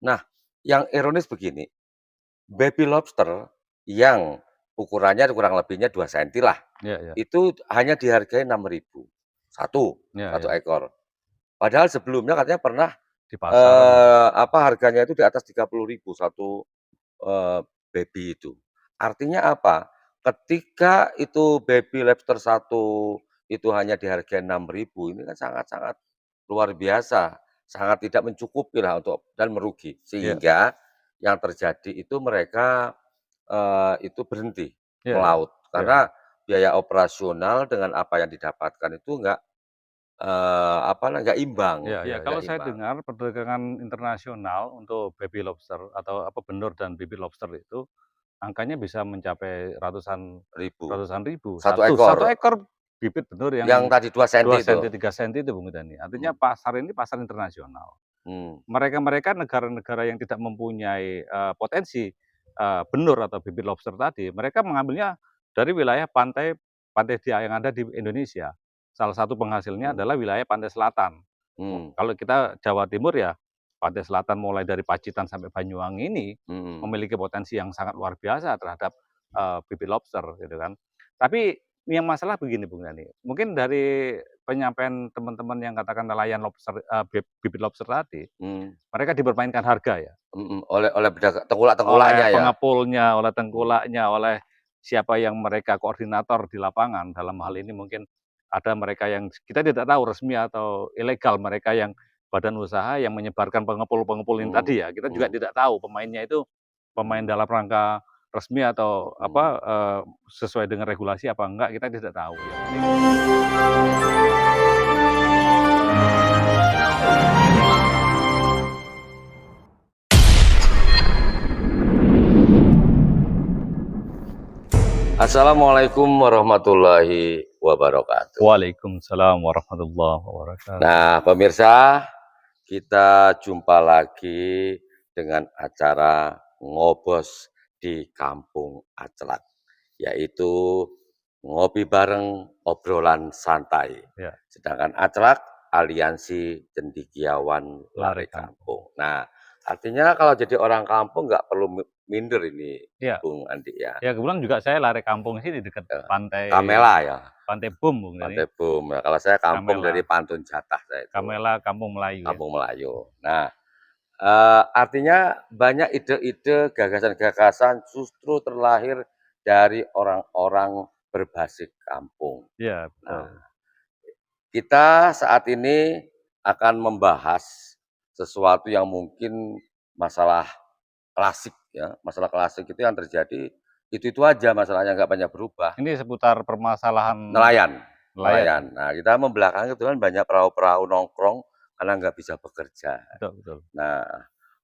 Nah, yang ironis begini, baby lobster yang ukurannya kurang lebihnya 2 senti lah, Iya iya. itu hanya dihargai 6.000 satu Iya satu iya. ekor. Padahal sebelumnya katanya pernah, Di pasar gitu. harganya itu di atas 30.000 satu, baby itu. Artinya apa? Ketika itu baby lobster satu itu hanya dihargai 6.000 ini kan sangat-sangat luar biasa, sangat tidak mencukupi lah untuk dan merugi. Iya. Sehingga yang terjadi itu mereka, itu berhenti Iya iya. melaut. Iya Karena iya. biaya operasional dengan apa yang didapatkan itu nggak imbang Iya iya, gitu, kalau nggak saya imbang. dengar perdagangan internasional untuk baby lobster atau apa, benur dan baby lobster itu angkanya bisa mencapai ratusan Ribu, ratusan ribu. satu Satu ekor, ekor bibit benur yang yang tadi 2 2 senti itu. senti, 3 senti itu, Bung Dani. Artinya Mmm, pasar ini pasar internasional. mmm, Mereka-mereka negara-negara yang tidak mempunyai, potensi, benur atau bibit lobster tadi, mereka mengambilnya dari wilayah pantai pantai yang ada di Indonesia. Salah satu penghasilnya mmm, adalah wilayah pantai selatan. mmm, Kalau kita Jawa Timur ya, pantai selatan mulai dari Pacitan sampai Banyuwangi ini mhm, memiliki potensi yang sangat luar biasa terhadap, bibit lobster gitu kan. Tapi yang masalah begini Bung Dani, mungkin dari penyampaian teman-teman yang katakan nelayan lobster, bibit lobster tadi, mmm, mereka dipermainkan harga ya, mhm, oleh oleh tengkulak-tengkulaknya ya? pengepulnya, oleh Mmm, tengkulaknya, oleh siapa yang mereka koordinator di lapangan. Dalam hal ini mungkin ada mereka yang kita tidak tahu resmi atau ilegal, mereka yang badan usaha yang menyebarkan pengepul-pengepul ini mhm, tadi ya, kita juga mhm, tidak tahu pemainnya itu pemain mhm, dalam rangka resmi atau apa, mhm. sesuai dengan regulasi apa enggak, kita tidak tahu. Yang penting Assalamualaikum warahmatullahi wabarakatuh. Waalaikumsalam warahmatullahi wabarakatuh. Nah, pemirsa, kita jumpa lagi dengan acara Ngobos di Kampung Aclak, yaitu ngopi bareng, obrolan santai. Ya, Sedangkan Aclak, Aliansi Cendekiawan lari Lare kampung. Kampung. Nah, artinya kalau jadi orang kampung nggak perlu minder ini, Iya. Bung Andi ya. Ya kebetulan juga saya lari kampung sih di dekat Eh, pantai Kamela ya, Pantai Bum, Bung Dani. Pantai Bum. Nah, kalau saya kampung dari Kamela, Pantun Jatah saya itu, Kamela Kampung Melayu ya. Kampung Melayu. Nah, artinya banyak ide-ide, gagasan-gagasan justru terlahir dari orang-orang berbasis kampung. Iya Nah, betul. kita saat ini akan membahas sesuatu yang mungkin masalah klasik ya, masalah klasik itu yang terjadi itu-itu aja masalahnya, nggak banyak berubah. Ini seputar permasalahan Nelayan nelayan ya? nelayan. Nah, kita membelakangi itu kan banyak perahu-perahu nongkrong karena nggak bisa bekerja. Betul betul. Nah,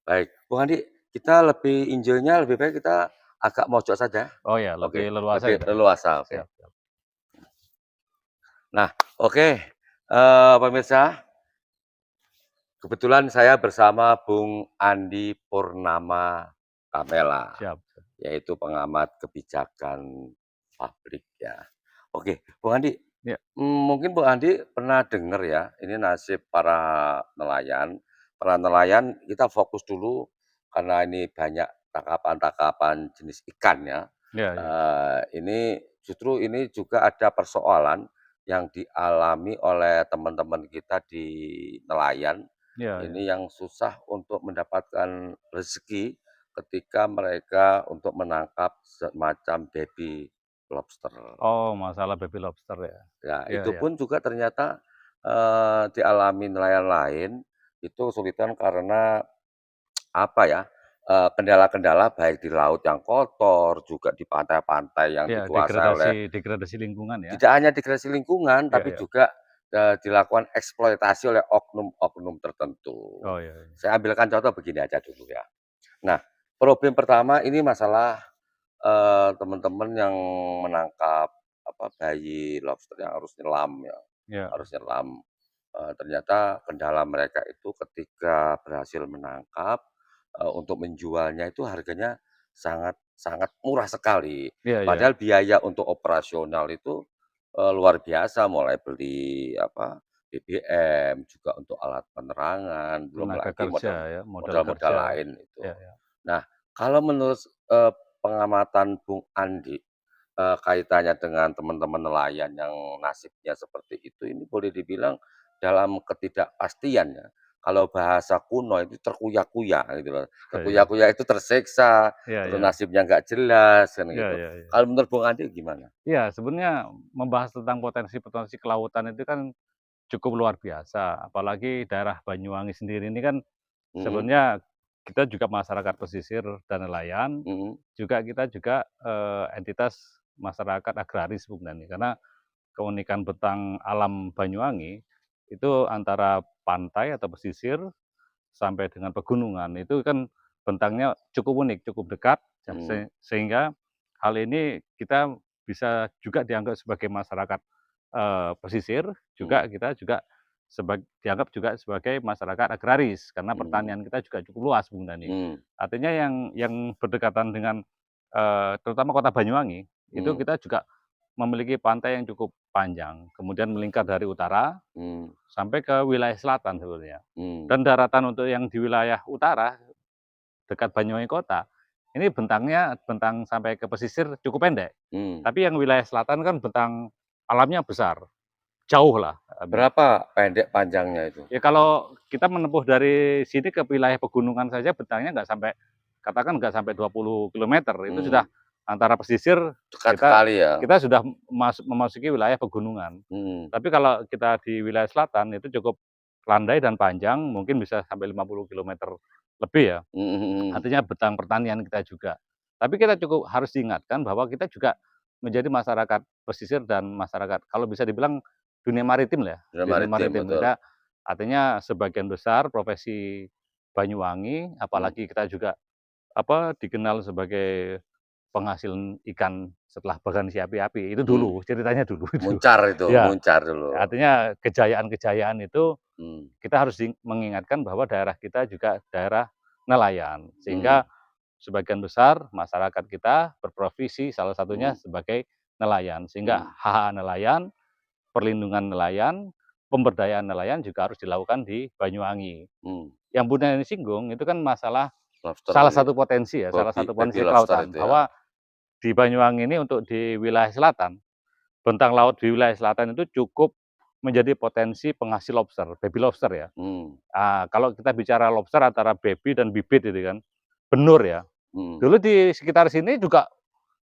baik. Bung Andi, kita lebih enjoy-nya lebih baik kita agak mojok saja. Oh ya, lebih Oke, leluasa lebih kita ya? leluasa, oke. Siap siap. Nah, oke, pemirsa, kebetulan saya bersama Bung Andi Purnama Kamela, Siap siap. yaitu pengamat kebijakan pabrik ya. Oke, Bung Andi, Iya mungkin Bung Andi pernah dengar ya, ini nasib para nelayan. Para nelayan kita fokus dulu karena ini banyak tangkapan-tangkapan jenis ikan ya. iya iya. Ini justru ini juga ada persoalan yang dialami oleh teman-teman kita di nelayan, Iya iya. ini yang susah untuk mendapatkan rezeki ketika mereka untuk menangkap semacam baby lobster. Oh masalah baby lobster ya? Ya, Iya itu iya. pun juga ternyata, dialami nelayan lain, itu kesulitan karena apa ya, kendala-kendala baik di laut yang kotor, juga di pantai-pantai yang Iya, dikuasai oleh degradasi degradasi lingkungan ya? tidak hanya degradasi lingkungan, Iya tapi iya. juga, dilakukan eksploitasi oleh oknum-oknum tertentu. Oh iya iya. Saya ambilkan contoh begini aja dulu ya. Nah, problem pertama ini masalah, teman-teman yang menangkap, apa, bayi lobster yang harus nyelam ya, Iya harus iya. nyelam. Ternyata kendala mereka itu ketika berhasil menangkap, untuk menjualnya itu harganya sangat sangat murah sekali. Iya iya. Padahal biaya untuk operasional itu, luar biasa, mulai beli apa, BBM, juga untuk alat penerangan, belum Tenaga lagi kerja ya, modal modal-modal kerja. lain itu. Ya ya. Nah, kalau menurut, pengamatan Bung Andi, kaitannya dengan teman-teman nelayan yang nasibnya seperti itu, ini boleh dibilang dalam ketidakpastian ya, kalau bahasa kuno itu terkuyak-kuyak gitu loh. Iya. Terkuyak-kuyak itu tersiksa, Iya terus iya. nasibnya nggak jelas kan Iya gitu. iya iya. Kalau menurut Bung Andi gimana? Iya, sebenarnya membahas tentang potensi-potensi kelautan itu kan cukup luar biasa, apalagi daerah Banyuwangi sendiri ini kan Mhm sebenarnya kita juga masyarakat pesisir dan nelayan, mhm juga kita juga, entitas masyarakat agraris sebenarnya. Karena keunikan bentang alam Banyuwangi itu antara pantai atau pesisir sampai dengan pegunungan, itu kan bentangnya cukup unik, cukup dekat, mhm sehingga hal ini kita bisa juga dianggap sebagai masyarakat, pesisir, mhm juga kita juga dianggap juga sebagai masyarakat agraris, karena mhm pertanian kita juga cukup luas Bung Dani. mhm Artinya yang berdekatan dengan, terutama kota Banyuwangi, itu mhm kita juga memiliki pantai yang cukup panjang, kemudian melingkar dari utara mhm sampai ke wilayah selatan sebenarnya. mhm Dan daratan untuk yang di wilayah utara, dekat Banyuwangi Kota, ini bentang sampai ke pesisir cukup pendek. mhm. Tapi yang wilayah selatan kan bentang alamnya besar, jauh lah. Berapa pendek panjangnya itu? Ya kalau kita menempuh dari sini ke wilayah pegunungan saja bentangnya nggak sampai, katakan nggak sampai 20 kilometer, itu sudah Mmm, antara pesisir, dekat kita sekali ya? kita sudah memasuki wilayah pegunungan. Mhm Tapi kalau kita di wilayah selatan itu cukup landai dan panjang, mungkin bisa sampai 50 kilometer lebih ya. mhm mhm Artinya bentang pertanian kita juga. Tapi kita cukup harus diingatkan bahwa kita juga menjadi masyarakat pesisir dan masyarakat kalau bisa dibilang dunia maritim lah ya, dunia dunia maritim, maritim. betul. Kita artinya sebagian besar profesi Banyuwangi, Mhm apalagi kita juga apa, dikenal sebagai penghasil ikan setelah Bagan Si Api-Api, itu mhm. dulu, ceritanya dulu itu. Muncar itu, Ya, muncar dulu. artinya kejayaan-kejayaan itu Mmm, kita harus mengingatkan bahwa daerah kita juga daerah nelayan, mhm sehingga sebagian besar masyarakat kita berprofesi salah satunya mhm sebagai nelayan, sehingga mhm hak-hak nelayan, perlindungan nelayan, pemberdayaan nelayan juga harus dilakukan di Banyuwangi. mhm. Yang Bunda ini singgung itu kan masalah Lobster salah tadi ya? satu potensi ya, salah satu Baby potensi lobster kelautan, itu ya? bahwa di Banyuwangi ini untuk di wilayah selatan, bentang laut di wilayah selatan itu cukup menjadi potensi penghasil lobster, baby lobster ya. Mmm, Kalau kita bicara lobster antara baby dan bibit itu kan, benur ya. mhm Dulu di sekitar sini juga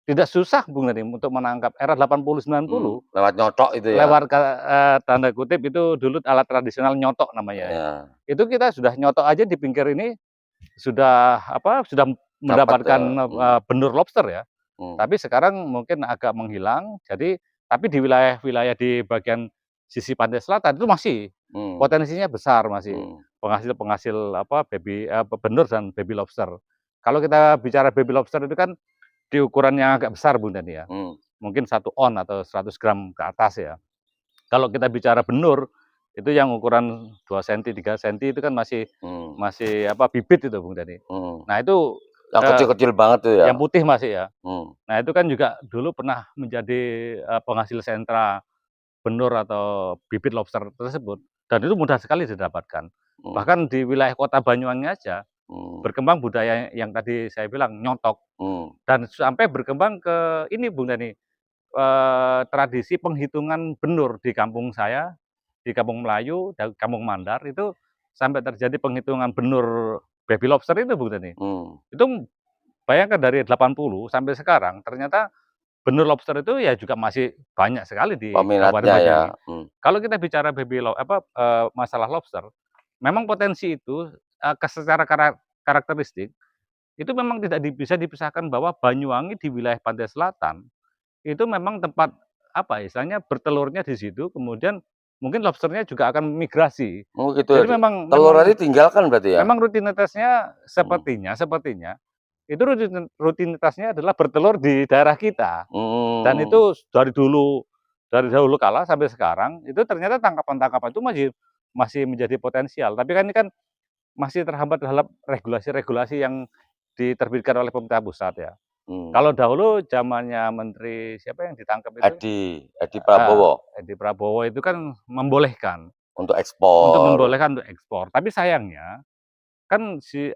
tidak susah Bung Nadi untuk menangkap era 80, mhm. 90 Lewat nyotok itu ya? lewat tanda kutip itu dulu alat tradisional nyotok namanya ya. Iya, Itu kita sudah nyotok aja di pinggir ini sudah apa, sudah dapat mendapatkan, ya? benur lobster ya. Mhm Tapi sekarang mungkin agak menghilang, jadi tapi di wilayah-wilayah di bagian sisi pantai selatan itu masih mhm potensinya besar, masih mhm penghasil-penghasil apa, benur dan baby lobster. Kalau kita bicara baby lobster itu kan di ukuran yang agak besar Bung Dani ya, mhm mungkin 1 on atau 100 gram ke atas ya. Kalau kita bicara benur, itu yang ukuran 2 senti, 3 senti itu kan masih mhm masih apa, bibit itu Bung Dani. mhm. Nah itu, Yang eee, kecil-kecil banget tuh ya? yang putih masih ya. Mhm Nah itu kan juga dulu pernah menjadi, penghasil sentra benur atau bibit lobster tersebut, dan itu mudah sekali didapatkan. mhm Bahkan di wilayah kota Banyuwangi aja, mhm berkembang budaya yang tadi saya bilang, nyotok. mhm Dan sampai berkembang ke ini Bung Dani, tradisi penghitungan benur di kampung saya, di Kampung Melayu dan Kampung Mandar itu sampai terjadi penghitungan benur baby lobster itu Bung Dani. mhm. Itu bayangkan dari 80 sampai sekarang ternyata benur lobster itu ya juga masih banyak sekali di Kabupaten Peminatnya ya? Banyuwangi. Mhm Kalau kita bicara masalah lobster, memang potensi itu, secara karakteristik, itu memang tidak bisa dipisahkan bahwa Banyuwangi di wilayah pantai selatan, itu memang tempat, apa ya, istilahnya bertelurnya di situ, kemudian mungkin lobster-nya juga akan migrasi. oh gitu ya, Jadi memang telur tadi memang tinggalkan berarti ya? memang rutinitasnya Mhm sepertinya, itu rutinitasnya adalah bertelur di daerah kita. Dan mhm itu dari dahulu kala sampai sekarang, itu ternyata tangkapan-tangkapan itu masih masih menjadi potensial. Tapi kan ini kan masih terhambat dalam regulasi-regulasi yang diterbitkan oleh pemerintah pusat ya. mhm. Kalau dahulu zamannya menteri siapa yang ditangkap itu, Edi Prabowo? Edi Prabowo itu kan membolehkan. Untuk untuk ekspor. membolehkan untuk ekspor. Tapi sayangnya kan si,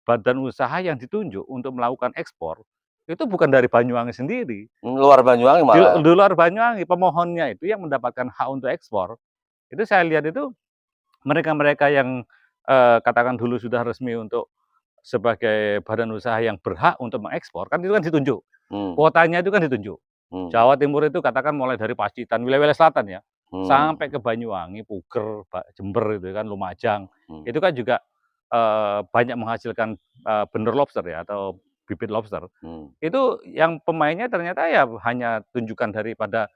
badan usaha yang ditunjuk untuk melakukan ekspor, itu bukan dari Banyuwangi sendiri. Luar Banyuwangi malah. Di luar Banyuwangi, pemohonnya itu yang mendapatkan hak untuk ekspor. Itu saya lihat itu mereka-mereka yang, katakan dulu sudah resmi untuk sebagai badan usaha yang berhak untuk mengekspor, kan itu kan ditunjuk. Mmm, Kuotanya itu kan ditunjuk. mmm, Jawa Timur itu katakan mulai dari Pacitan, wilayah-wilayah selatan ya, mmm, sampai ke Banyuwangi, Puger, Jember itu kan, Lumajang, mmm, itu kan juga, banyak menghasilkan, benur lobster ya atau bibit lobster. mmm. Itu yang pemainnya ternyata ya hanya tunjukkan daripada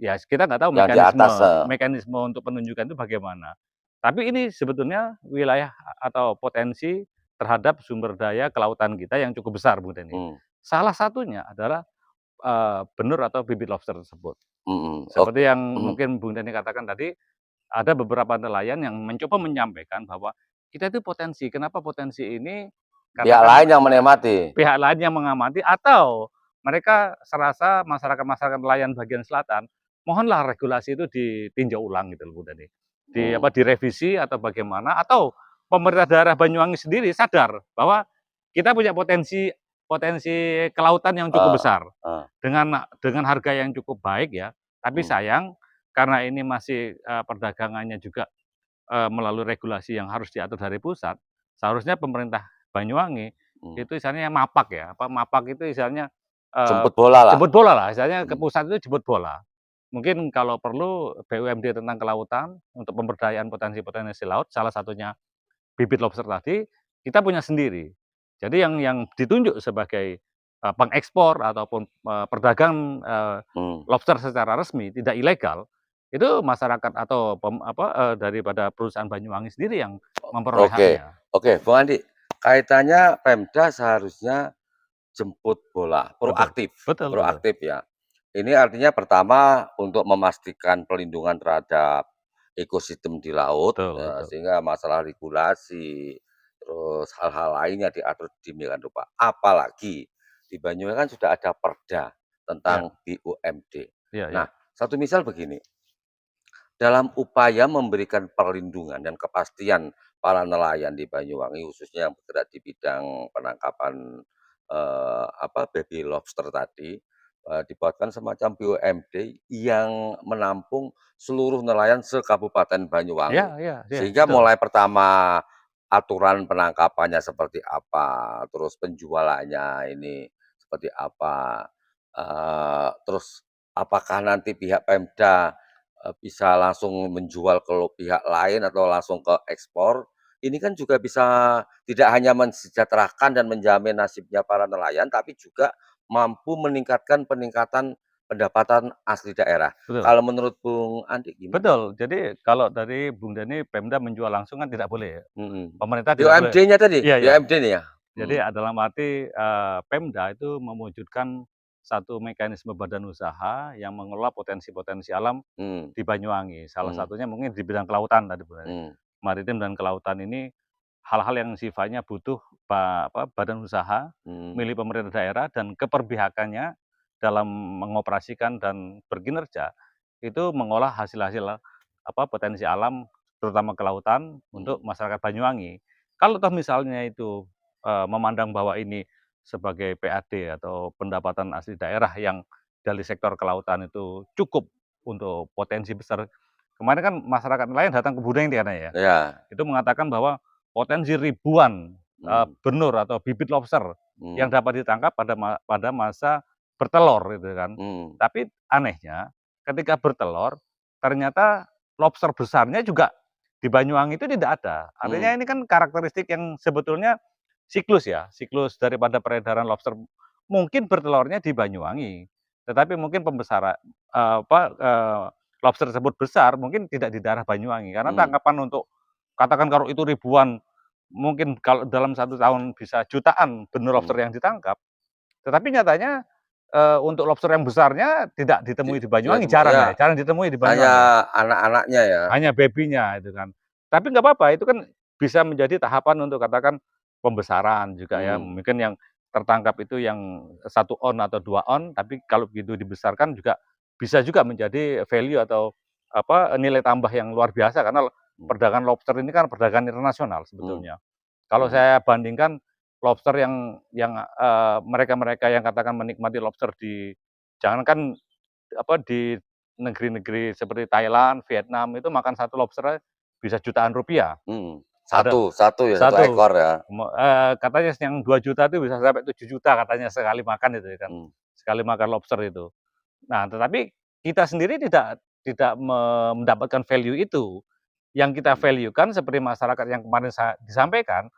ya kita nggak tahu Yang di mekanisme atas, mekanisme untuk penunjukan itu bagaimana. Tapi ini sebetulnya wilayah atau potensi terhadap sumber daya kelautan kita yang cukup besar, Bung Deni. mmm, Salah satunya adalah, benur atau bibit lobster tersebut. mhm, Seperti yang mhm. mungkin Bung Deni katakan tadi, ada beberapa nelayan yang mencoba menyampaikan bahwa kita itu potensi, kenapa potensi ini Pihak katakan lain yang menikmati. pihak lain yang mengamati atau mereka serasa masyarakat-masyarakat nelayan bagian selatan, mohonlah regulasi itu ditinjau ulang gitu loh, Bu Dani. Mmm, Direvisi atau bagaimana, atau pemerintah daerah Banyuwangi sendiri sadar bahwa kita punya potensi potensi kelautan yang cukup heeh, besar, heeh, dengan harga yang cukup baik ya, tapi mmm, sayang karena ini masih, perdagangannya juga, melalui regulasi yang harus diatur dari pusat, seharusnya pemerintah Banyuwangi mmm. itu istilahnya mapak ya, apa, mapak itu istilahnya, eee, Jemput bola lah. jemput bola lah, istilahnya ke Mmm, pusat itu jemput bola. Mungkin kalau perlu BUMD tentang kelautan untuk pemberdayaan potensi-potensi laut, salah satunya bibit lobster tadi, kita punya sendiri. Jadi yang ditunjuk sebagai, pengekspor ataupun, perdagang, mmm. lobster secara resmi, tidak ilegal, itu masyarakat atau daripada perusahaan Banyuwangi sendiri yang memperoleh Oke, haknya. oke, Bung Andi, kaitannya Pemda seharusnya jemput bola, Betul, proaktif, betul betul. proaktif ya. Ini artinya pertama untuk memastikan pelindungan terhadap ekosistem di laut, Betul betul. sehingga masalah regulasi, terus hal-hal lainnya diatur sedemikian rupa. Apalagi di Banyuwangi kan sudah ada Perda Iya tentang BUMD. iya iya, Nah, satu misal begini, dalam upaya memberikan perlindungan dan kepastian para nelayan di Banyuwangi, khususnya yang bergerak di bidang penangkapan, baby lobster tadi, dibuatkan semacam BUMD yang menampung seluruh nelayan se-Kabupaten iya Banyuwangi. iya iya, Sehingga betul mulai pertama aturan penangkapannya seperti apa, terus penjualannya ini seperti apa, terus apakah nanti pihak Pemda bisa langsung menjual ke pihak lain atau langsung ke ekspor, ini kan juga bisa tidak hanya mensejahterakan dan menjamin nasibnya para nelayan, tapi juga mampu meningkatkan peningkatan pendapatan asli daerah. betul Kalau menurut Bung Andi gimana? betul. Jadi kalau dari Bung Dani, Pemda menjual langsung kan tidak boleh ya, Mhm. pemerintah tidak boleh BUMD-nya tadi, iya iya. BUMD nih ya? Jadi Mhm, dalam arti, Pemda itu mewujudkan satu mekanisme badan usaha yang mengelola potensi-potensi alam mmm, di Banyuwangi. Salah mmm, satunya mungkin di bidang kelautan tadi, Bu, mmm, maritim dan kelautan ini hal-hal yang sifatnya butuh badan usaha mmm, milik pemerintah daerah dan keperpihakannya dalam mengoperasikan dan berkinerja, itu mengolah hasil-hasil, potensi alam terutama kelautan untuk mmm, masyarakat Banyuwangi. Kalau toh misalnya itu, memandang bahwa ini sebagai PAD atau pendapatan asli daerah yang dari sektor kelautan itu cukup untuk potensi besar. Kemarin kan masyarakat nelayan datang ke Budeng di sana ya, iya, itu mengatakan bahwa potensi ribuan, mmm, benur atau bibit lobster yang mmm, dapat ditangkap pada masa bertelur gitu kan. mmm, Tapi anehnya ketika bertelur, ternyata lobster besarnya juga di Banyuwangi itu tidak ada. Artinya mmm, ini kan karakteristik yang sebetulnya siklus ya, siklus daripada peredaran lobster mungkin bertelurnya di Banyuwangi, tetapi mungkin lobster tersebut besar mungkin tidak di daerah Banyuwangi karena mmm, tangkapan untuk katakan kalau itu ribuan, mungkin kalau dalam satu tahun bisa jutaan benur lobster mmm. yang ditangkap, tetapi nyatanya, untuk lobster yang besarnya tidak ditemui di Tidak Banyuwangi, semua jarang ya, ya, jarang ditemui di hanya Banyuwangi, anak-anaknya ya? hanya baby-nya itu kan. Tapi nggak apa-apa, itu kan bisa menjadi tahapan untuk katakan pembesaran juga ya, Mmm, mungkin yang tertangkap itu yang 1 on atau 2 on, tapi kalau begitu dibesarkan juga bisa juga menjadi value atau, nilai tambah yang luar biasa karena mmm, perdagangan lobster ini kan perdagangan internasional mhm, sebetulnya. Kalau mhm, saya bandingkan lobster yang mereka-mereka yang katakan menikmati lobster jangankan di negeri-negeri seperti Thailand, Vietnam itu makan satu lobster bisa jutaan rupiah. mhm. Ada Satu ya, satu satu, ekor ya? katanya yang 2 juta itu bisa sampai 7 juta katanya sekali makan itu ya kan, Mmm, sekali makan lobster itu. Nah, tetapi kita sendiri tidak mendapatkan value itu. Yang kita mhm, value-kan seperti masyarakat yang kemarin disampaikan,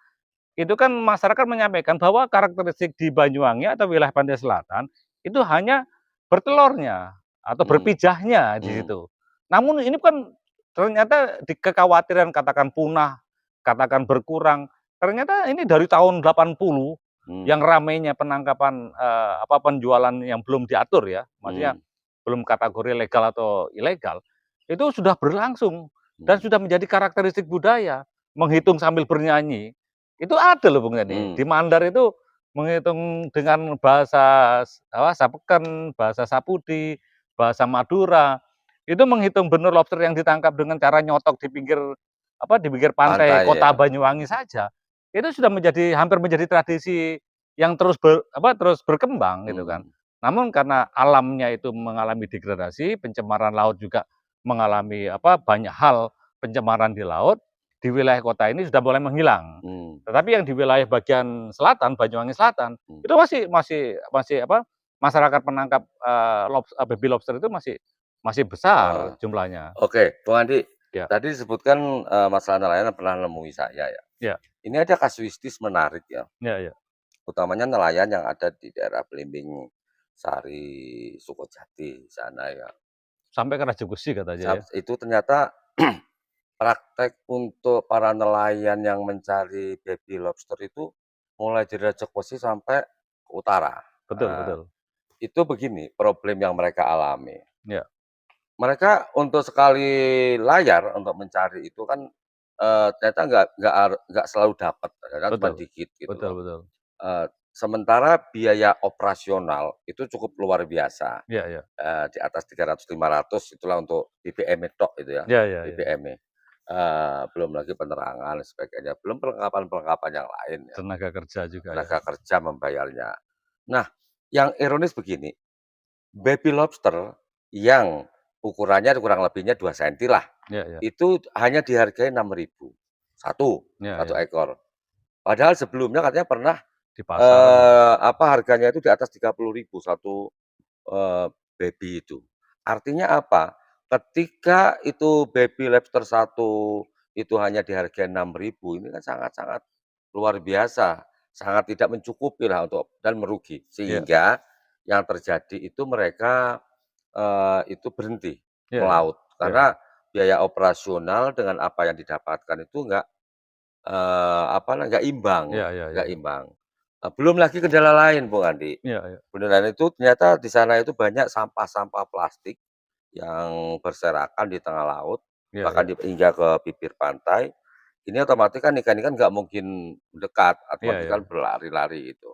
itu kan masyarakat menyampaikan bahwa karakteristik di Banyuwangi atau wilayah pantai selatan, itu hanya bertelurnya atau mmm, berpijahnya di mhm, situ. Namun ini kan ternyata kekhawatiran katakan punah, katakan berkurang, ternyata ini dari tahun 80 mmm, yang ramainya penangkapan, penjualan yang belum diatur ya, maksudnya mmm, belum kategori legal atau ilegal, itu sudah berlangsung dan mmm, sudah menjadi karakteristik budaya, menghitung sambil bernyanyi. Itu ada loh Bung Yani, mmm, di Mandar itu menghitung dengan bahasa Sapeken, bahasa Sapudi, bahasa Madura, itu menghitung benur lobster yang ditangkap dengan cara nyotok di pinggir pantai pantai kota ya? Banyuwangi saja, itu sudah hampir menjadi tradisi yang terus berkembang gitu kan. Mhm, Namun karena alamnya itu mengalami degradasi, pencemaran laut juga mengalami banyak hal pencemaran di laut, di wilayah kota ini sudah mulai menghilang. mmm, Tetapi yang di wilayah bagian selatan, Banyuwangi Selatan, mmm, itu masih masyarakat penangkap, baby lobster itu masih oh, besar jumlahnya. oke, Bung Andi, Ya, tadi disebutkan, masalah nelayan pernah nemui saya ya. ya, Ini ada kasuistis menarik ya, ya, ya. utamanya nelayan yang ada di daerah Belimbing Sari, Sukojati sana ya. Sampai ke Raja Besi katanya ya. Itu ternyata praktek untuk para nelayan yang mencari baby lobster itu mulai dari Rajak Wesi sampai ke utara. Betul, Eee, betul. itu begini problem yang mereka alami. Ya, Mereka untuk sekali layar untuk mencari itu kan, ternyata nggak selalu dapat, kadang cuma betul. dikit gitu Betul, loh. betul. Sementara biaya operasional itu cukup luar biasa, Ya, ya. di atas 300, 500 itulah untuk BBM-nya tok itu ya, Ya, ya, ya. BBM-nya. Belum lagi penerangan dan sebagainya, belum perlengkapan-perlengkapan yang lain ya, Tenaga kerja juga ya. tenaga kerja membayarnya. Nah, yang ironis begini, baby lobster yang ukurannya kurang lebihnya 2 senti lah, Ya, ya. itu hanya dihargai 6.000 satu Ya, satu ya. ekor. Padahal sebelumnya katanya pernah, Di pasaran ya. harganya itu di atas 30.000 satu, baby itu. Artinya apa? Ketika itu baby lobster satu itu hanya dihargai 6.000 ini kan sangat-sangat luar biasa, sangat tidak mencukupi lah untuk dan merugi. Ya, Sehingga yang terjadi itu mereka, itu berhenti ya, ya. melaut Ya, ya. karena biaya operasional dengan apa yang didapatkan itu nggak imbang Ya, ya, ya, nggak ya. imbang. Belum lagi kendala lain Bung Andi. Ya, ya. Kendala lain itu ternyata di sana itu banyak sampah-sampah plastik yang berserakan di tengah laut, Ya, bahkan ya. hingga ke bibir pantai. Ini otomatis kan ikan-ikan nggak mungkin mendekat, Iya, otomatis kan iya. berlari-lari itu.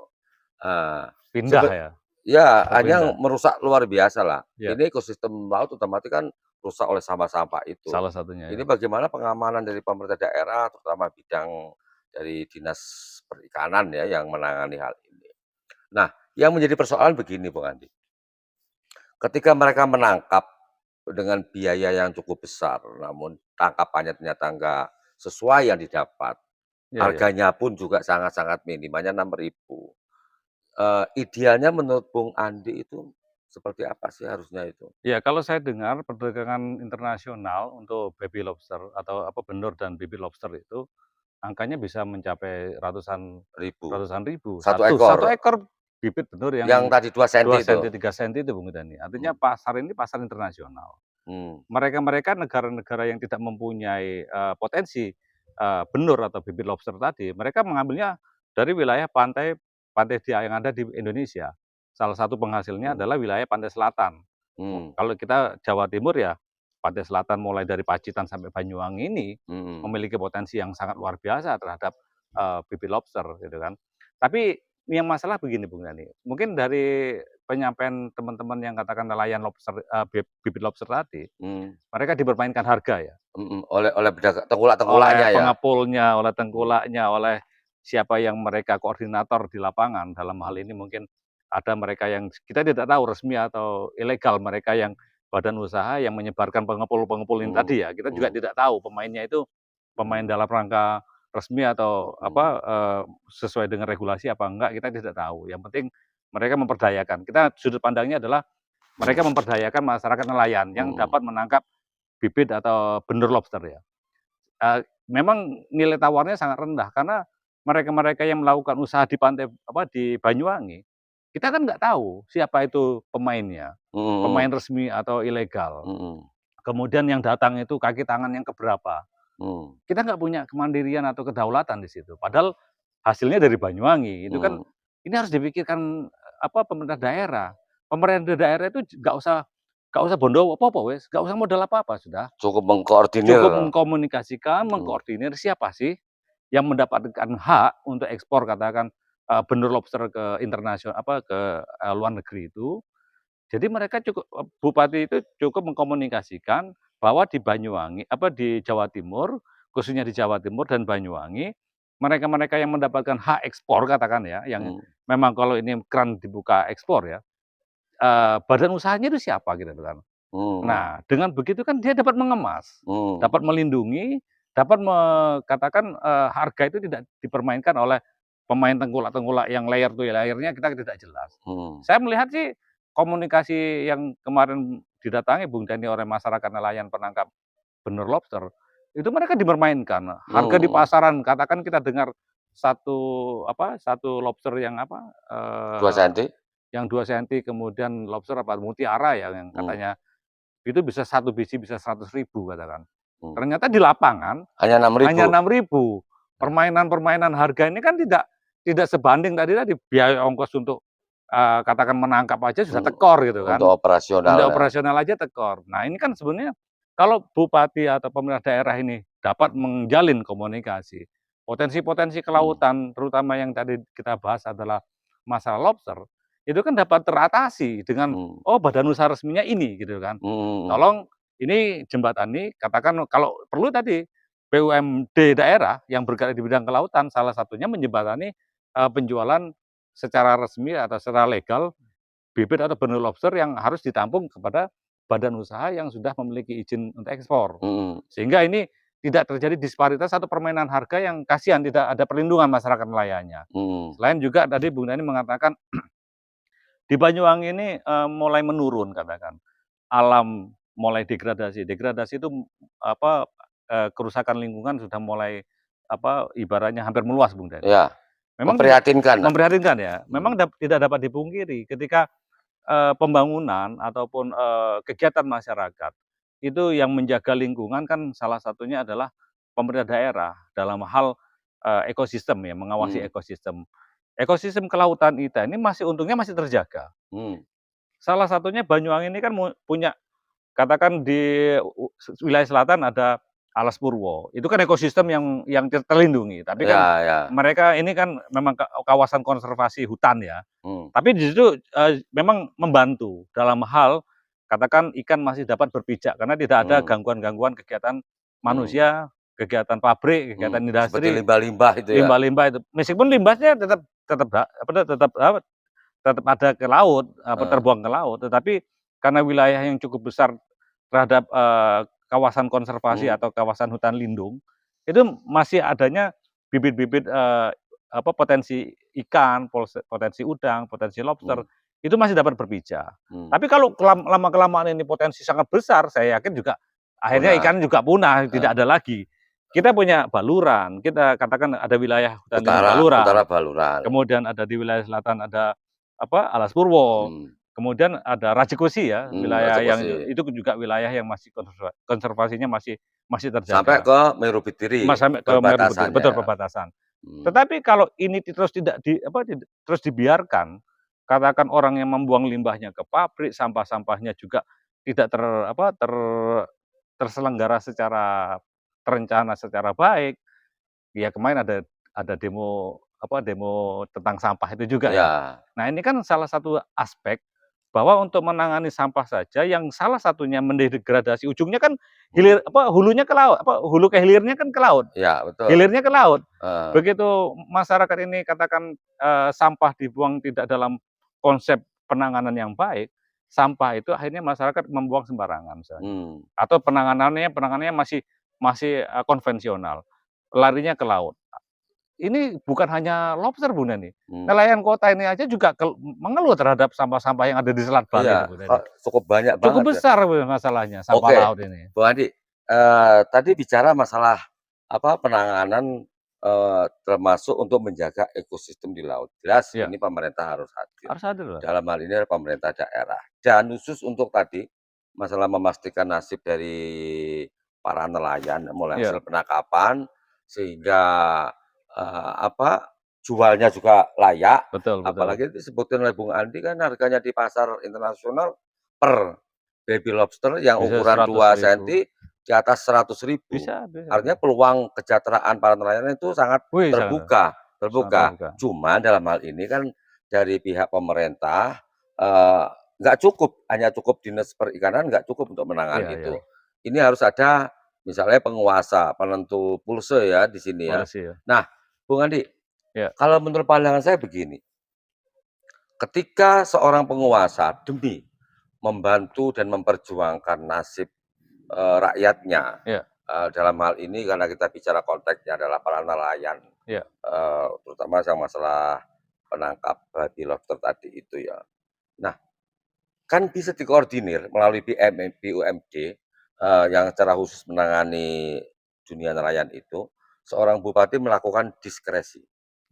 Eee, Pindah sebe ya, Ya, hanya berpindah. merusak luar biasa lah. Ya, Ini ekosistem laut otomatis kan rusak oleh sampah-sampah itu. salah satunya Ini ya. bagaimana pengamanan dari pemerintah daerah, terutama bidang dari Dinas Perikanan ya, yang menangani hal ini. Nah, yang menjadi persoalan begini Bung Andi, ketika mereka menangkap dengan biaya yang cukup besar, namun tangkapannya ternyata nggak sesuai yang didapat, Iya, iya. harganya pun juga sangat-sangat minim, hanya 6.000. Idealnya menurut Bung Andi itu seperti apa sih harusnya itu? Ya, kalau saya dengar perdagangan internasional untuk baby lobster atau benur dan baby lobster itu angkanya bisa mencapai ratusan Ribu, ratusan ribu. satu Satu ekor, ekor bibit benur yang yang tadi 2 2 senti itu? senti, 3 senti itu Bung Dani. Artinya Mmm, pasar ini pasar internasional. mmm, Mereka-mereka negara-negara yang tidak mempunyai, potensi, benur atau bibit lobster tadi, mereka mengambilnya dari wilayah pantai pantai yang ada di Indonesia. Salah satu penghasilnya mmm, adalah wilayah pantai selatan. mmm, Kalau kita Jawa Timur ya, pantai selatan mulai dari Pacitan sampai Banyuwangi ini mhm, memiliki potensi yang sangat luar biasa terhadap, bibit lobster gitu kan. Tapi yang masalah begini Bung Yani, mungkin dari penyampaian teman-teman yang katakan nelayan lobster, bibit lobster tadi, Mmm, mereka dipermainkan harga ya, oleh oleh tengkulak-tengkulaknya ya? pengepulnya, oleh Mmm, tengkulaknya, oleh siapa yang mereka koordinator di lapangan. Dalam hal mhm, ini mungkin ada mereka yang kita tidak tahu resmi atau ilegal, mereka yang badan usaha yang menyebarkan pengepul-pengepul ini mhm, tadi ya, kita juga mhm, tidak tahu pemainnya itu pemain mhm, dalam rangka resmi atau apa, mhm, sesuai dengan regulasi apa enggak, kita tidak tahu. Yang penting mereka memperdayakan. Kita sudut pandangnya adalah mereka mhm, memperdayakan masyarakat nelayan yang mhm, dapat menangkap bibit atau benur lobster ya. Memang nilai tawarnya sangat rendah karena mereka-mereka yang melakukan usaha di pantai apa, di Banyuwangi, kita kan nggak tahu siapa itu pemainnya, pemain mhm, resmi atau ilegal. mhm, Kemudian yang datang itu kaki tangan yang keberapa. mhm, Kita nggak punya kemandirian atau kedaulatan di situ. Padahal hasilnya dari Banyuwangi, itu kan mhm, ini harus dipikirkan, apa, pemerintah daerah. Pemerintah daerah itu nggak usah bondo apa-apa wes, nggak usah modal apa-apa sudah. cukup mengkoordinir, Cukup mengkomunikasikan, mhm, mengkoordinir siapa sih yang mendapatkan hak untuk ekspor katakan, benur lobster ke apa, ke, luar negeri itu. Jadi mereka cukup bupati itu cukup mengkomunikasikan bahwa di Banyuwangi apa, di Jawa Timur, khususnya di Jawa Timur dan Banyuwangi, mereka-mereka yang mendapatkan hak ekspor katakan ya, yang mhm, memang kalau ini keran dibuka ekspor ya, badan usahanya itu siapa gitu kan. mhm, Nah, dengan begitu kan dia dapat mengemas, mhm, dapat melindungi, dapat katakan, harga itu tidak dipermainkan oleh pemain tengkulak-tengkulak yang layer to layer-nya kita tidak jelas. mhm, Saya melihat sih komunikasi yang kemarin didatangi Bung Dani oleh masyarakat nelayan penangkap benur lobster, itu mereka dipermainkan. Harga di mhm, pasaran katakan kita dengar satu apa, satu lobster yang apa, 2 senti? yang 2 senti kemudian lobster apa, mutiara ya yang Mmm, katanya itu bisa satu biji bisa 100.000 katakan. mmm, Ternyata di lapangan hanya hanya 6.000? 6.000. Nah, Permainan-permainan harga ini kan tidak sebanding tadi biaya ongkos untuk, katakan menangkap aja sudah mhm, tekor gitu untuk kan. Untuk operasionalnya, operasional aja tekor. Nah ini kan sebenarnya kalau bupati atau pemerintah daerah ini dapat menjalin komunikasi, potensi-potensi mhm, kelautan terutama yang tadi kita bahas adalah masalah lobster, itu kan dapat teratasi dengan, mhm, "Oh badan usaha resminya ini," gitu kan. mhm, mhm, Tolong ini jembatani katakan kalau perlu tadi BUMD daerah yang bergerak di bidang kelautan salah satunya menjembatani, penjualan secara resmi atau secara legal bibit atau benur lobster yang harus ditampung kepada badan usaha yang sudah memiliki izin untuk ekspor. mhm, Sehingga ini tidak terjadi disparitas atau permainan harga yang kasihan tidak ada perlindungan masyarakat nelayannya. mhm, Selain juga tadi Bung Dhani mengatakan di Banyuwangi ini, mulai menurun katakan, alam mulai degradasi. Degradasi itu, apa, kerusakan lingkungan sudah mulai, apa, ibaratnya hampir meluas Bung Dhani. iya, Memang memprihatinkan, Mas, memprihatinkan ya, memang mhm, tidak dapat dipungkiri ketika pembangunan ataupun, kegiatan masyarakat, itu yang menjaga lingkungan kan salah satunya adalah pemerintah daerah dalam hal, ekosistem ya, mengawasi mhm, ekosistem. Ekosistem kelautan kita ini untungnya masih terjaga. mhm, Salah satunya Banyuwangi ini kan punya katakan di wilayah selatan ada Alas Purwo, itu kan ekosistem yang terlindungi, tapi iya, kan iya, mereka ini kan memang kawasan konservasi hutan ya. mhm, Tapi di situ, memang membantu dalam hal katakan ikan masih dapat berpijak karena tidak ada mhm, gangguan-gangguan kegiatan mhm, manusia, kegiatan pabrik, mhm, kegiatan seperti industri, limbah-limbah itu ya? limbah-limbah itu. Meskipun limbahnya tetap tetap tetap ada ke laut, Heeh, terbuang ke laut, tetapi karena wilayah yang cukup besar terhadap, kawasan konservasi mhm, atau kawasan hutan lindung, itu masih adanya bibit-bibit, potensi ikan, potensi udang, potensi lobster, mhm, itu masih dapat berpijak. mhm, Tapi kalau lama-kelamaan ini potensi sangat besar, saya yakin juga akhirnya punah, ikan juga punah, heeh, tidak ada lagi. Kita punya baluran, kita katakan ada wilayah hutan lindung utara baluran. Baluran, Kemudian ada di wilayah selatan ada, apa, Alas Purwo, mhm, kemudian ada Rajekusi ya, wilayah yang eksekusi, itu juga wilayah yang masih konservasinya masih sampai terjaga. ke Meru Betiri, Sampai ke Meru Betiri, perbatasannya, betul perbatasan. mhm, Tetapi kalau ini terus tidak terus dibiarkan, katakan orang yang membuang limbahnya ke pabrik, sampah-sampahnya juga tidak terselenggara secara terencana, secara baik, ya kemarin ada demo, apa, demo tentang sampah itu juga ya. iya, Nah ini kan salah satu aspek, bahwa untuk menangani sampah saja yang salah satunya mendegradasi, ujungnya kan hilir hulunya ke laut, hulu ke hilirnya kan ke laut, Iya, betul. hilirnya ke laut. Heeh. Begitu masyarakat ini katakan, sampah dibuang tidak dalam konsep penanganan yang baik, sampah itu akhirnya masyarakat membuang sembarangan misalnya. Mmm. Atau penanganannya masih masih, konvensional, larinya ke laut. Ini bukan hanya lobster, Bung Nani, Mmm. nelayan kota ini aja juga mengeluh terhadap sampah-sampah yang ada di Selat Bali itu, Iya, Bung Nani. cukup banyak banget Cukup ya. besar masalahnya sampah Oke, laut ini. Bung Andi, tadi bicara masalah, penanganan, termasuk untuk menjaga ekosistem di laut. Jelas Iya, ini pemerintah harus hadir, harus ada loh. dalam hal ini adalah pemerintah daerah. Dan khusus untuk tadi, masalah memastikan nasib dari para nelayan mulai Iya, hasil penangkapan, sehingga, jualnya juga layak, betul betul. apalagi disebutkan oleh Bung Andi kan harganya di pasar internasional per baby lobster yang Bisa ukuran 2 100.000. senti di atas 100.000. Bisa bisa Artinya bisa. peluang kesejahteraan para nelayan itu sangat Wih, sangat terbuka sangat terbuka. terbuka. Cuman dalam hal ini kan dari pihak pemerintah, eee, nggak cukup, hanya cukup Dinas Perikanan nggak cukup untuk Iya menangani iya, itu. Ini harus ada misalnya penguasa, penentu pulse ya di sini ya. polisi ya. Nah, Bung Andi, Iya kalau menurut pandangan saya begini, ketika seorang penguasa demi membantu dan memperjuangkan nasib, rakyatnya, iya dalam hal ini karena kita bicara konteksnya adalah para nelayan, iya terutama yang masalah penangkap babi lobster tadi itu ya. Nah, kan bisa dikoordinir melalui BUMD, yang secara khusus menangani dunia nelayan itu, seorang bupati melakukan diskresi.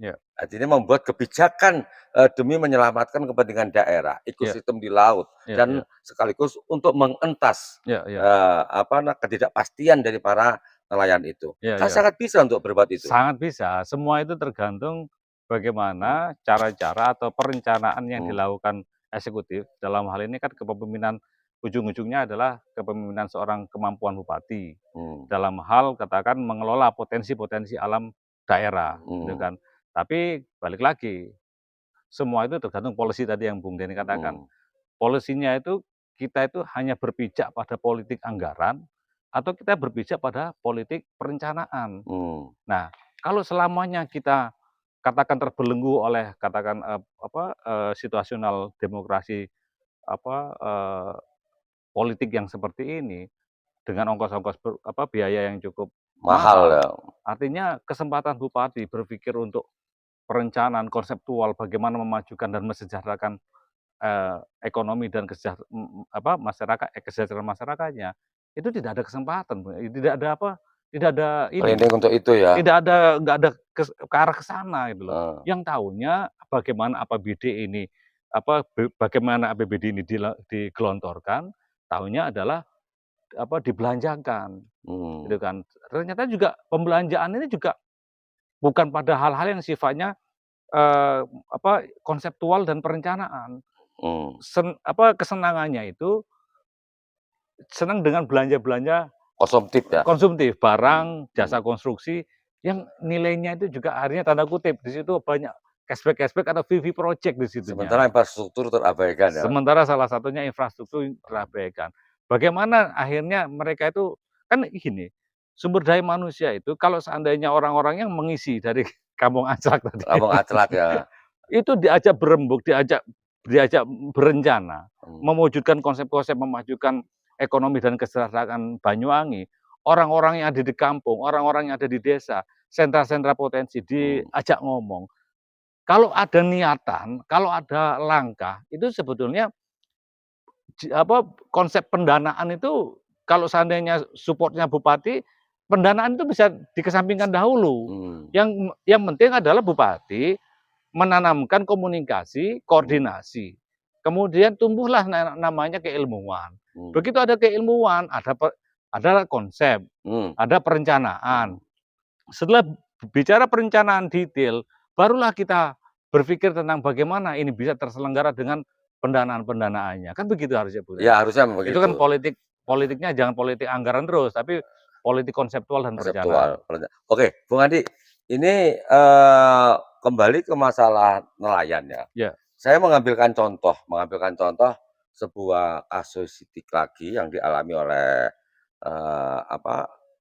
iya Artinya membuat kebijakan, demi menyelamatkan kepentingan daerah, iya ekosistem di laut, iya iya dan sekaligus untuk mengentas, iya iya ketidakpastian dari para nelayan itu. iya Kan iya. sangat bisa untuk berbuat itu. Sangat bisa, semua itu tergantung Mmm, bagaimana cara-cara atau perencanaan yang mmm, dilakukan eksekutif, dalam hal ini kan kepemimpinan ujung-ujungnya adalah kepemimpinan seorang kemampuan bupati, mmm, dalam hal katakan mengelola potensi-potensi alam daerah, gitu mmm, kan. Tapi balik lagi, semua itu tergantung polisi tadi yang Bung Denny katakan. mhm, Polisinya itu, kita itu hanya berpijak pada politik anggaran, atau kita berpijak pada politik perencanaan. mmm, Nah, kalau selamanya kita katakan terbelenggu oleh katakan, situasional demokrasi, politik yang seperti ini, dengan ongkos-ongkos biaya yang cukup mahal mahal, ya, artinya kesempatan bupati berpikir untuk perencanaan konseptual bagaimana memajukan dan mesejahterakan, ekonomi dan kesejahteraan masyarakatnya, itu tidak ada kesempatan, tidak ada tidak ada ini. planning untuk itu ya, Nggak ada ke arah ke sana gitu loh. heeh, Yang tahunya bagaimana APBD ini, bagaimana APBD ini digelontorkan, tahunya adalah dibelanjakan, gitu mmm, kan. Ternyata juga pembelanjaan ini juga bukan pada hal-hal yang sifatnya, konseptual dan perencanaan. mmm, Kesenangannya itu senang dengan belanja-belanja konsumtif ya, konsumtif, mmm, barang, mmm. jasa konstruksi, yang nilainya itu juga akhirnya tanda kutip, di situ banyak cashback-cashback atau VV project di Sementara situnya. infrastruktur terabaikan ya, Sementara salah satunya infrastruktur yang terabaikan. Bagaimana akhirnya mereka itu kan gini, sumber daya manusia itu kalau seandainya orang-orang yang mengisi dari Kampung Acak tadi Kampung Aclak ya, itu diajak berembuk, diajak diajak berencana, mmm, mewujudkan konsep-konsep memajukan ekonomi dan kesejahteraan Banyuwangi, orang-orang yang ada di kampung, orang-orang yang ada di desa, sentra-sentra potensi mmm, diajak ngomong. Kalau ada niatan, kalau ada langkah, itu sebetulnya konsep pendanaan itu kalau seandainya supportnya bupati, pendanaan itu bisa dikesampingkan dahulu. mmm, Yang penting adalah bupati menanamkan komunikasi, mmm, koordinasi. Kemudian tumbuhlah namanya keilmuan. mmm, Begitu ada keilmuan, ada konsep, mmm, ada perencanaan. mhm. Setelah bicara perencanaan detail, barulah kita berpikir tentang bagaimana ini bisa terselenggara dengan pendanaan-pendanaannya. Kan begitu harusnya, Bu Iya Nani. harusnya Itu begitu, kan politiknya jangan politik anggaran terus, tapi politik konseptual dan perencanaan. konseptual. Oke, Bung Andi, ini, kembali ke masalah nelayan ya. Ya, Saya mengambilkan contoh sebuah kasuistik lagi yang dialami oleh,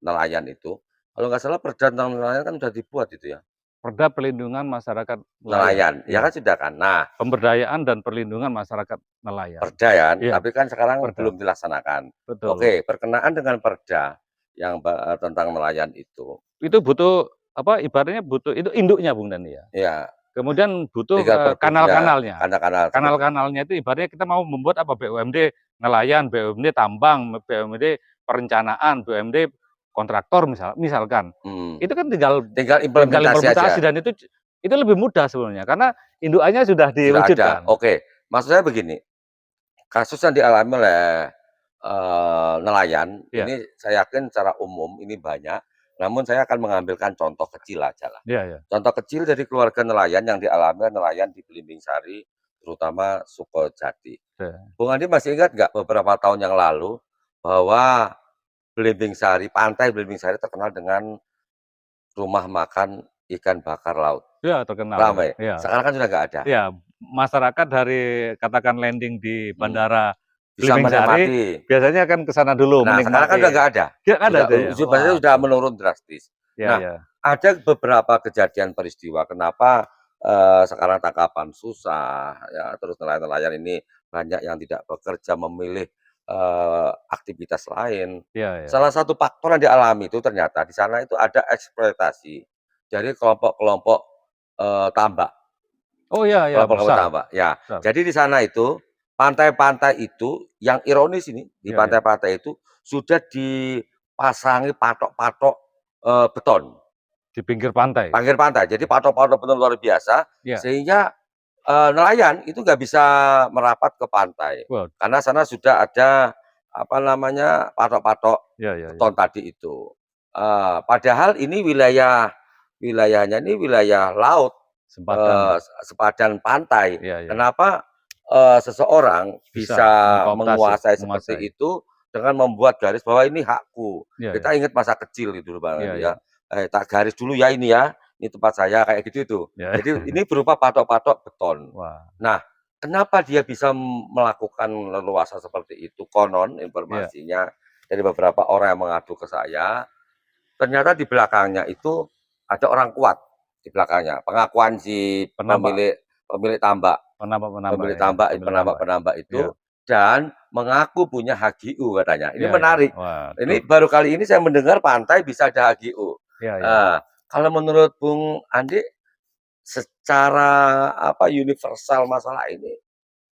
nelayan itu. Kalau nggak salah perda tentang nelayan kan udah dibuat itu ya, Perda Pelindungan Masyarakat Nelayan, nelayan, ya iya. kan sudah kan. Nah, Pemberdayaan dan Perlindungan Masyarakat Nelayan. perda kan, Iya, tapi kan sekarang perda, belum dilaksanakan. betul. Oke, berkenaan dengan perda yang tentang nelayan itu, Itu butuh, apa, ibaratnya butuh itu induknya Bung Dani ya. ya Kemudian butuh, tinggal ya kanal-kanalnya. kanal-kanal seperti itu. Kanal-kanalnya itu ibaratnya kita mau membuat apa, BUMD nelayan, BUMD tambang, BUMD perencanaan, BUMD kontraktor misalkan. Mhm, Itu kan tinggal tinggal tinggal implementasi implementasi aja, dan itu lebih mudah sebenarnya karena indukannya sudah sudah ada. diwujudkan. Oke, maksud saya begini, kasus yang dialami oleh, nelayan, Iya, ini saya yakin secara umum ini banyak, namun saya akan mengambilkan contoh kecil ajalah. iya iya, Contoh kecil dari keluarga nelayan yang dialami oleh nelayan di Belimbing Sari, terutama Sukojati. iya. Bung Andi masih ingat nggak beberapa tahun yang lalu, bahwa Belimbing Sari, pantai Belimbing Sari terkenal dengan rumah makan ikan bakar laut, Iya terkenal ya, ramai. iya. Sekarang kan sudah nggak ada, Iya, masyarakat dari katakan landing di mhm, bandara bisa Belimbing Sari, menikmati. biasanya kan ke sana dulu Nah, sekarang kan menikmati. udah nggak ada, Nggak ada tuh ya? maksudnya sudah Waduh, menurun drastis. iya Nah, iya. ada beberapa kejadian peristiwa kenapa, sekarang tangkapan susah, ya, terus nelayan-nelayan ini banyak yang tidak bekerja, memilih, aktivitas lain. Iya iya. Salah satu faktor yang dialami itu ternyata di sana itu ada eksploitasi dari kelompok-kelompok, tambak. Oh iya iya, Kelompok-kelompok besar tambak, ya. besar. Jadi di sana itu, pantai-pantai itu yang ironis ini, di Iya iya. pantai-pantai itu sudah dipasangi patok-patok, beton, Di pinggir pantai? pinggir pantai. Jadi patok-patok beton luar biasa, Iya. sehingga, nelayan itu nggak bisa merapat ke pantai. Wah, Karena sana sudah ada, apa namanya, patok-patok iya iya iya. beton tadi itu. Padahal ini wilayahnya ini wilayah laut. Sempadan ya? Sepadan pantai. Iya iya. Kenapa, seseorang Bisa bisa mengkooptasi, menguasai seperti menguasai. itu dengan membuat garis bahwa ini hakku. Iya iya. Kita ingat masa kecil itu loh Bang Iya Andi iya. ya, "Tak garis dulu ya ini ya, ini tempat saya," kayak gitu itu. Iya. Jadi ini berupa patok-patok beton. Wah, Nah, kenapa dia bisa melakukan leluasa seperti itu? Konon iya. informasinya dari beberapa orang yang mengadu ke saya, ternyata di belakangnya itu ada orang kuat, di belakangnya. Pengakuan si Penambak pemilik pemilik tambak penambak-penambak pemilik ya, tambak pemilik tambak. penambak-penambak Iya itu, dan mengaku punya HGU katanya. Ini iya iya. menarik. Waduh. Ini baru kali ini saya mendengar pantai bisa ada HGU. Iya iya. Kalau menurut Bung Andi, secara universal masalah ini,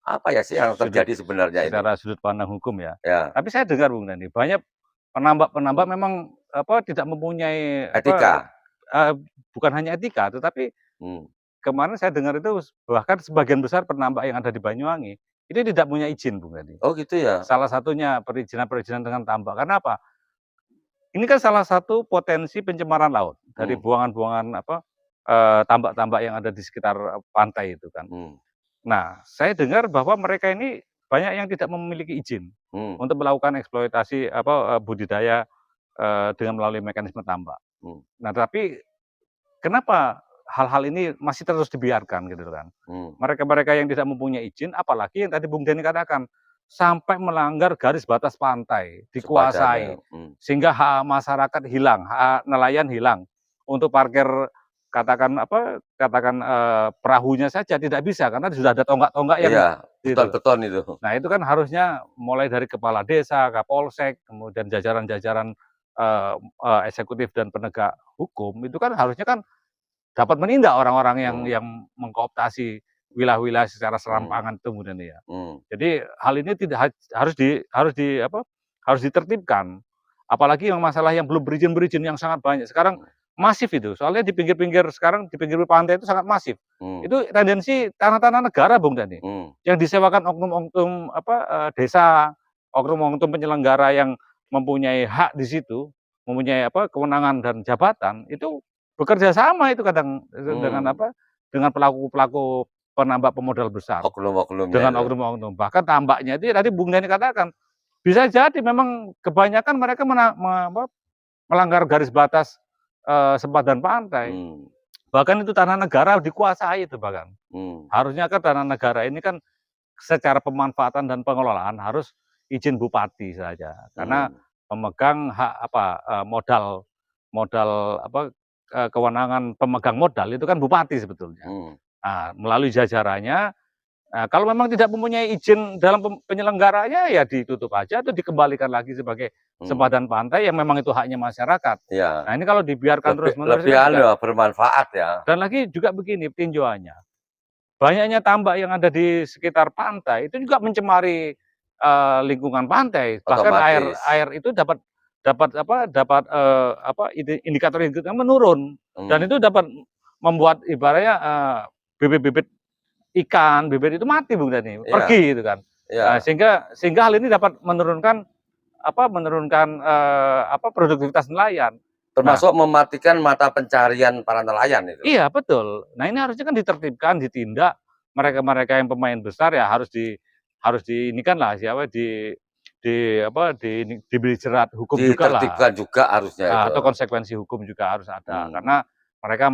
apa ya sih yang Sudut terjadi sebenarnya ini? Secara sudut pandang hukum ya. Ya, Tapi saya dengar Bung Dani, banyak penambak-penambak mmm, memang, apa, tidak mempunyai, etika, apa, eee, bukan hanya etika, tetapi mmm, kemarin saya dengar itu bahkan sebagian besar penambak yang ada di Banyuwangi, itu tidak punya izin Bung Dani. oh gitu ya? Salah satunya perizinan-perizinan dengan tambak. Karena apa? Ini kan salah satu potensi pencemaran laut dari Mmm, buangan-buangan, apa, tambak-tambak yang ada di sekitar, pantai itu kan. mmm, Nah, saya dengar bahwa mereka ini banyak yang tidak memiliki izin mmm, untuk melakukan eksploitasi, apa, budidaya, dengan melalui mekanisme tambak. mmm, Nah, tapi kenapa hal-hal ini masih terus dibiarkan gitu kan. mmm, Mereka-mereka yang tidak mempunyai izin, apalagi yang tadi Bung Deni katakan, sampai melanggar garis batas pantai, sepadannya, dikuasai, sehingga hak masyarakat hilang, hak nelayan hilang. Untuk parkir katakan apa, katakan, perahunya saja tidak bisa karena sudah ada tonggak-tonggak yang iya, itu. beton-beton itu, Nah, itu kan harusnya mulai dari kepala desa, kapolsek, kemudian jajaran-jajaran, eee eee, eksekutif dan penegak hukum, itu kan harusnya kan dapat menindak orang-orang yang mmm, yang mengkooptasi wilayah-wilayah secara mmm, serampangan itu kemudian ya. mmm, Jadi hal ini tidak harus di apa, harus ditertibkan. Apalagi yang masalah yang belum berizin-berizin yang sangat banyak. Sekarang mmm, masif itu, soalnya di pinggir-pinggir sekarang di pinggir pantai itu sangat masif. mmm, Itu tendensi tanah-tanah negara Bung Dani, mmm, yang disewakan oknum-oknum apa, desa, oknum-oknum penyelenggara yang mempunyai hak di situ, mempunyai apa, kewenangan dan jabatan, itu bekerja sama itu kadang dengan mmm, apa, dengan pelaku-pelaku penambak pemodal besar, oknum-oknumnya dengan itu, oknum-oknum. Bahkan tambaknya itu ya tadi Bung Dani katakan, bisa jadi memang kebanyakan mereka melanggar garis batas, sempadan pantai. mmm, Bahkan itu tanah negara dikuasai itu bahkan. mmm, Harusnya kan tanah negara ini kan secara pemanfaatan dan pengelolaan harus izin bupati saja, karena pemegang hak modal kewenangan pemegang modal itu kan bupati sebetulnya. Nah, melalui jajarannya, kalau memang tidak mempunyai izin dalam penyelenggaranya ya ditutup aja atau dikembalikan lagi sebagai sempadan pantai yang memang itu haknya masyarakat. Iya. Nah, ini kalau dibiarkan terus-menerus Lebih bermanfaat ya. Dan lagi juga begini tinjauannya, banyaknya tambak yang ada di sekitar pantai itu juga mencemari lingkungan pantai. Bahkan air itu dapat indikator-indikator menurun, dan itu dapat membuat ibaratnya bibit-bibit ikan, bibit itu mati, Bung Dani, pergi gitu kan. Nah, sehingga hal ini dapat menurunkan produktivitas nelayan. Termasuk mematikan mata pencarian para nelayan itu. Iya, betul. Nah, ini harusnya kan ditertibkan, ditindak. Mereka-mereka yang pemain besar ya harus diinikan lah, diberi jerat hukum juga lah. Ditertibkan juga harusnya itu. Atau konsekuensi hukum juga harus ada, karena mereka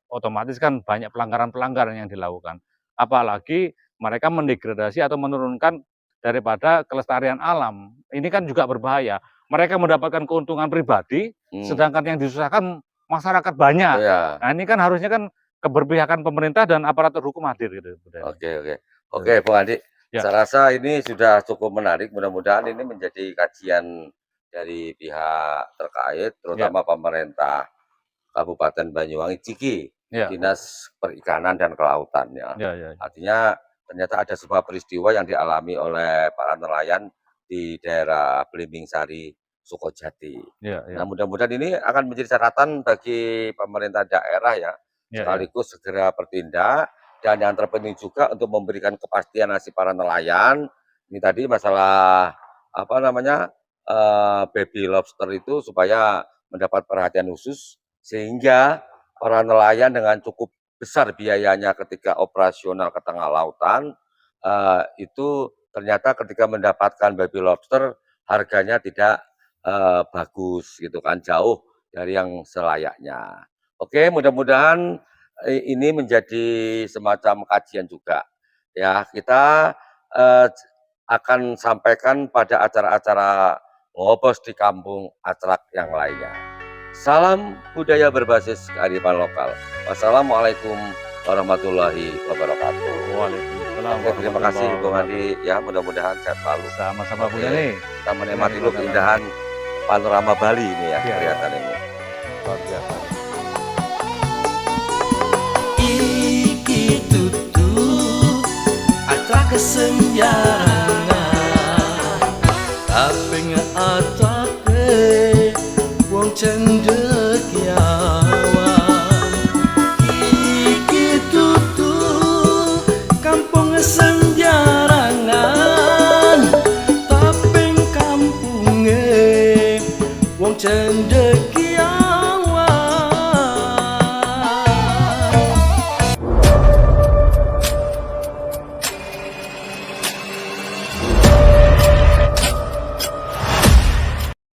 otomatis kan banyak pelanggaran-pelanggaran yang dilakukan. Apalagi mereka mendegradasi atau menurunkan daripada kelestarian alam. Ini kan juga berbahaya. Mereka mendapatkan keuntungan pribadi, sedangkan yang disusahkan masyarakat banyak. Nah, ini kan harusnya kan keberpihakan pemerintah dan aparatur hukum hadir gitu. Oke, Bung Andi. Saya rasa ini sudah cukup menarik. Mudah-mudahan ini menjadi kajian dari pihak terkait, terutama pemerintah Kabupaten Banyuwangi Ciki, Dinas Perikanan dan Kelautan ya. Artinya ternyata ada sebuah peristiwa yang dialami oleh para nelayan di daerah Belimbing Sari, Sukojati. Nah, mudah-mudahan ini akan menjadi catatan bagi pemerintah daerah ya, sekaligus segera bertindak, dan yang terpenting juga untuk memberikan kepastian nasib para nelayan. Ini tadi masalah baby lobster itu supaya mendapat perhatian khusus, sehingga para nelayan dengan cukup besar biayanya ketika operasional ke tengah lautan, itu ternyata ketika mendapatkan baby lobster harganya tidak bagus gitu kan, jauh dari yang selayaknya. Oke, mudah-mudahan ini menjadi semacam kajian juga ya. Kita akan sampaikan pada acara-acara ngobos di kampung Acrak yang lainnya. Salam budaya berbasis kearifan lokal. Wassalamualaikum warahmatullahi wabarakatuh. Waalaikumsalam. Terima kasih Bung Andi ya, mudah-mudahan sehat selalu. Sama-sama Bung Dani. Kita menikmati keindahan panorama Bali ini ya, kelihatan ini. Luar biasa. Iki tutu Acrak kesenjarangan, tapi nge-Acrake wong cendekiawan. Iki tutu kampung senjarangan, tapi kampunge wong cendekiawan.